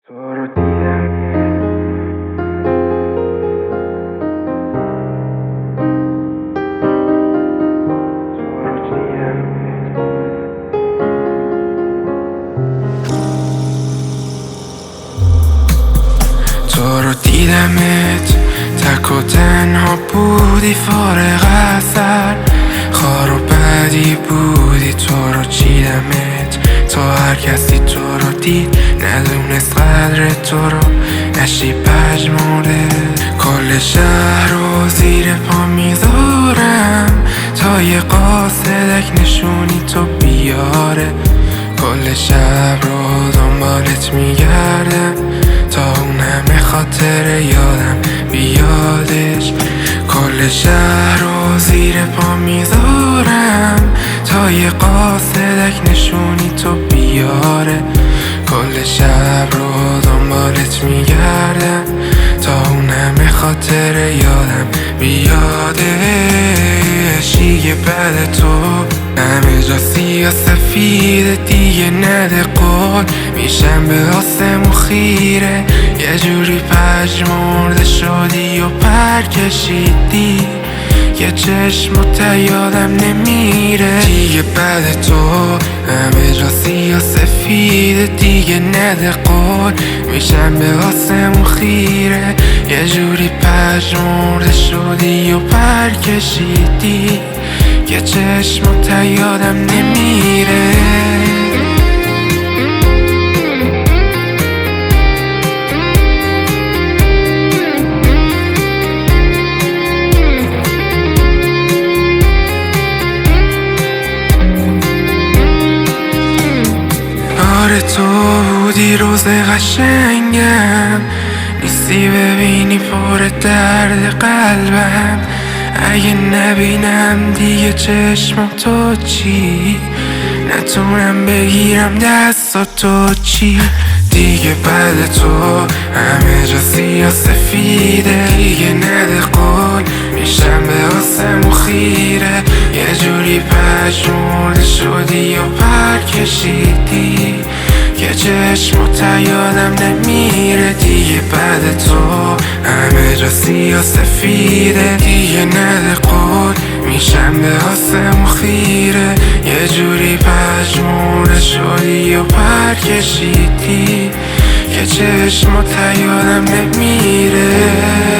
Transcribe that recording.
تو رو دیدم تو رو دیدمت تک و تنها بودی فارغ از سر خار و بدی بودی تو رو چیدمت تا هر کسی تو رو دید ندونست قدر تو رو نشی پژمرده کل شهر رو زیر پا میذارم تا یه قاصدک نشونی تو بیاره کل شب رو دنبالت میگردم تا اون همه خاطر یادم بیادش کل شهر رو زیر پا میذارم تا یه قاصدک نشونی تو بیاره کل شب رو دنبالت میگردم تا اون همه خاطر یادم بیادش دیگه بعد تو همه جا سیاه سفید دیگه نده قول میشم به آسمون خیره یه جوری پژمرده شدی و پر کشیدی یه چشمت یادم نمیره دیگه بعد تو همه جا سیاه سفید دیگه نده قول میشم به آسمون خیره یه جوری پژمرده شدی و پر کشیدی یه چشمت یادم نمیره آره تو بودی روز قشنگم نیستی ببینی پر درد قلبم اگه نبینم دیگه چشمم تو چی نتونم بگیرم دستاتو چی دیگه بعد تو همه جا سیاه سفیده دیگه نده قول میشم به آسمون خیره یه جوری پژمرده شدی و پر کشیدی یه چشمت یادم نمیره دیگه بعد تو همه جا سیاه سفیده دیگه نده قول میشم به آسمون خیره یه جوری پژمرده شدی و پر کشیدی یه چشمت یادم نمیره